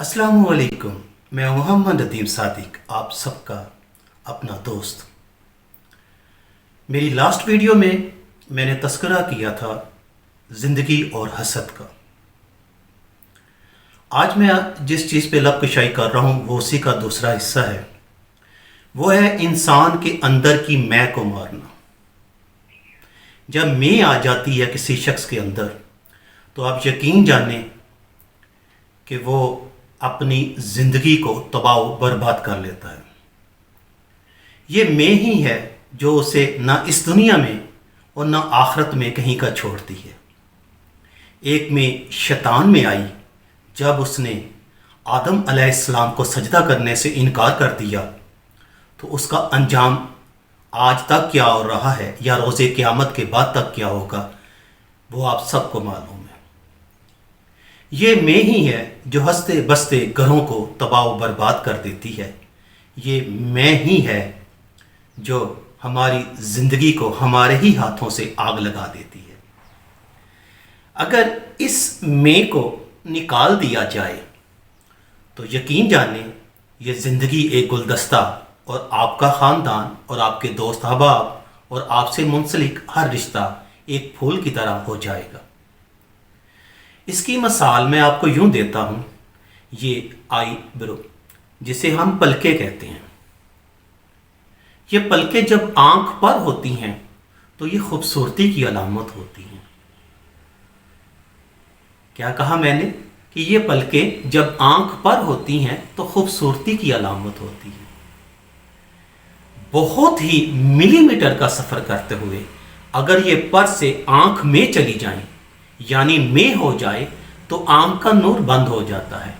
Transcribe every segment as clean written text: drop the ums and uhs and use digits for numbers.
السلام علیکم، میں محمد ندیم صادق، آپ سب کا اپنا دوست۔ میری لاسٹ ویڈیو میں نے تذکرہ کیا تھا زندگی اور حسد کا۔ آج میں جس چیز پہ لب کشائی کر رہا ہوں وہ اسی کا دوسرا حصہ ہے، وہ ہے انسان کے اندر کی میں کو مارنا۔ جب میں آ جاتی ہے کسی شخص کے اندر تو آپ یقین جانیں کہ وہ اپنی زندگی کو تباہ و برباد کر لیتا ہے۔ یہ میں ہی ہے جو اسے نہ اس دنیا میں اور نہ آخرت میں کہیں کا چھوڑتی ہے۔ ایک میں شیطان میں آئی جب اس نے آدم علیہ السلام کو سجدہ کرنے سے انکار کر دیا، تو اس کا انجام آج تک کیا ہو رہا ہے یا روز قیامت کے بعد تک کیا ہوگا وہ آپ سب کو معلوم ہے۔ یہ میں ہی ہے جو ہنستے بستے گھروں کو تباہ و برباد کر دیتی ہے۔ یہ میں ہی ہے جو ہماری زندگی کو ہمارے ہی ہاتھوں سے آگ لگا دیتی ہے۔ اگر اس میں کو نکال دیا جائے تو یقین جانیں یہ زندگی ایک گلدستہ اور آپ کا خاندان اور آپ کے دوست احباب اور آپ سے منسلک ہر رشتہ ایک پھول کی طرح ہو جائے گا۔ اس کی مثال میں آپ کو یوں دیتا ہوں، یہ آئی برو جسے ہم پلکیں کہتے ہیں، یہ پلکیں جب آنکھ پر ہوتی ہیں تو یہ خوبصورتی کی علامت ہوتی ہیں۔ کیا کہا میں نے کہ یہ پلکیں جب آنکھ پر ہوتی ہیں تو خوبصورتی کی علامت ہوتی ہیں۔ بہت ہی ملی میٹر کا سفر کرتے ہوئے اگر یہ پر سے آنکھ میں چلی جائیں یعنی میں ہو جائے تو آنکھ کا نور بند ہو جاتا ہے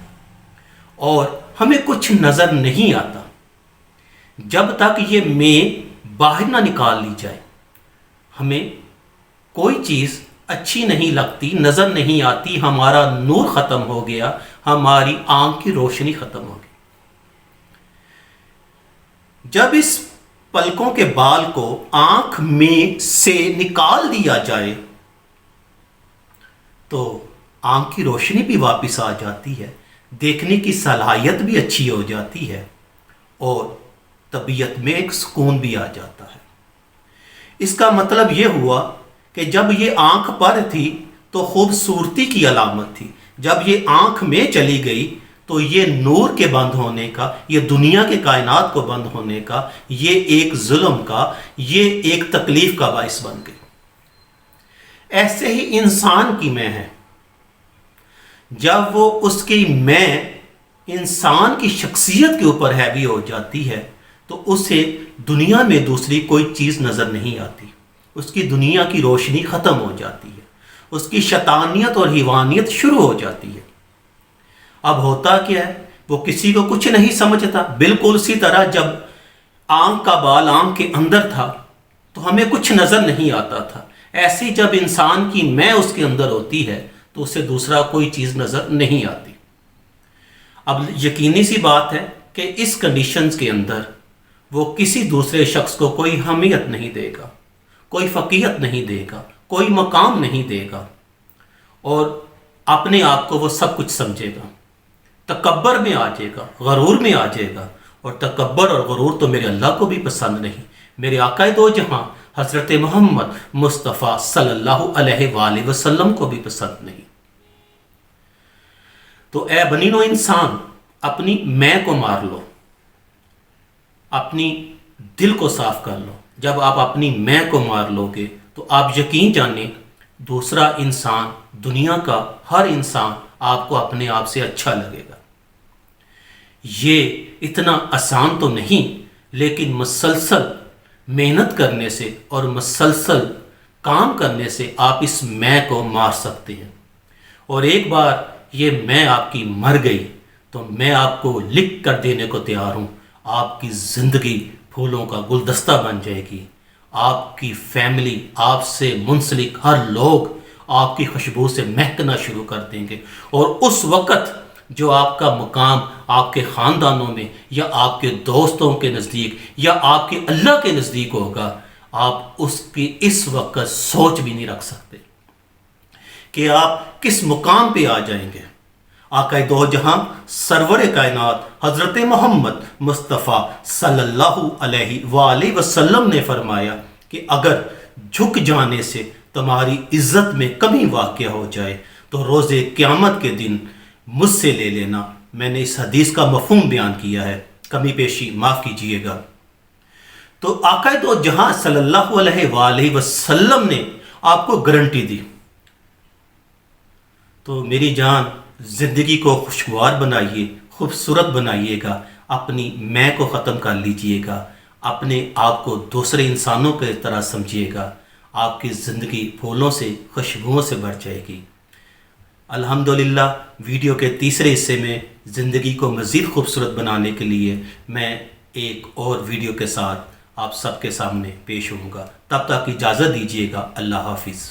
اور ہمیں کچھ نظر نہیں آتا جب تک یہ میں باہر نہ نکال لی جائے۔ ہمیں کوئی چیز اچھی نہیں لگتی، نظر نہیں آتی، ہمارا نور ختم ہو گیا، ہماری آنکھ کی روشنی ختم ہو گئی۔ جب اس پلکوں کے بال کو آنکھ میں سے نکال دیا جائے تو آنکھ کی روشنی بھی واپس آ جاتی ہے، دیکھنے کی صلاحیت بھی اچھی ہو جاتی ہے اور طبیعت میں ایک سکون بھی آ جاتا ہے۔ اس کا مطلب یہ ہوا کہ جب یہ آنکھ پر تھی تو خوبصورتی کی علامت تھی، جب یہ آنکھ میں چلی گئی تو یہ نور کے بند ہونے کا، یہ دنیا کے کائنات کو بند ہونے کا، یہ ایک ظلم کا، یہ ایک تکلیف کا باعث بن گئی۔ ایسے ہی انسان کی میں ہے، جب وہ اس کی میں انسان کی شخصیت کے اوپر ہیوی ہو جاتی ہے تو اسے دنیا میں دوسری کوئی چیز نظر نہیں آتی، اس کی دنیا کی روشنی ختم ہو جاتی ہے، اس کی شیطانیت اور حیوانیت شروع ہو جاتی ہے۔ اب ہوتا کیا ہے، وہ کسی کو کچھ نہیں سمجھتا۔ بالکل اسی طرح جب آنکھ کا بال آنکھ کے اندر تھا تو ہمیں کچھ نظر نہیں آتا تھا، ایسی جب انسان کی میں اس کے اندر ہوتی ہے تو اسے دوسرا کوئی چیز نظر نہیں آتی۔ اب یقینی سی بات ہے کہ اس کنڈیشنز کے اندر وہ کسی دوسرے شخص کو کوئی اہمیت نہیں دے گا، کوئی فقیہت نہیں دے گا، کوئی مقام نہیں دے گا اور اپنے آپ کو وہ سب کچھ سمجھے گا، تکبر میں آ جائے گا، غرور میں آ جائے گا۔ اور تکبر اور غرور تو میرے اللہ کو بھی پسند نہیں، میرے آقا دو جہاں حضرت محمد مصطفیٰ صلی اللہ علیہ وآلہ وسلم کو بھی پسند نہیں۔ تو اے بنی نو انسان، اپنی میں کو مار لو، اپنی دل کو صاف کر لو۔ جب آپ اپنی میں کو مار لو گے تو آپ یقین جانیں دوسرا انسان، دنیا کا ہر انسان آپ کو اپنے آپ سے اچھا لگے گا۔ یہ اتنا آسان تو نہیں، لیکن مسلسل محنت کرنے سے اور مسلسل کام کرنے سے آپ اس میں کو مار سکتے ہیں۔ اور ایک بار یہ میں آپ کی مر گئی تو میں آپ کو لکھ کر دینے کو تیار ہوں، آپ کی زندگی پھولوں کا گلدستہ بن جائے گی، آپ کی فیملی، آپ سے منسلک ہر لوگ آپ کی خوشبو سے مہکنا شروع کر دیں گے، اور اس وقت جو آپ کا مقام آپ کے خاندانوں میں یا آپ کے دوستوں کے نزدیک یا آپ کے اللہ کے نزدیک ہوگا، آپ اس کی اس وقت سوچ بھی نہیں رکھ سکتے کہ آپ کس مقام پہ آ جائیں گے۔ آقا دو جہاں سرور کائنات حضرت محمد مصطفیٰ صلی اللہ علیہ وآلہ وسلم نے فرمایا کہ اگر جھک جانے سے تمہاری عزت میں کمی واقع ہو جائے تو روز قیامت کے دن مجھ سے لے لینا۔ میں نے اس حدیث کا مفہوم بیان کیا ہے، کمی پیشی معاف کیجئے گا۔ تو آقا دو جہاں صلی اللہ علیہ وآلہ وسلم نے آپ کو گارنٹی دی۔ تو میری جان، زندگی کو خوشگوار بنائیے، خوبصورت بنائیے گا، اپنی میں کو ختم کر لیجئے گا، اپنے آپ کو دوسرے انسانوں کی طرح سمجھیے گا، آپ کی زندگی پھولوں سے خوشبوؤں سے بھر جائے گی۔ الحمدللہ ویڈیو کے تیسرے حصے میں زندگی کو مزید خوبصورت بنانے کے لیے میں ایک اور ویڈیو کے ساتھ آپ سب کے سامنے پیش ہوں گا۔ تب تک اجازت دیجیے گا۔ اللہ حافظ۔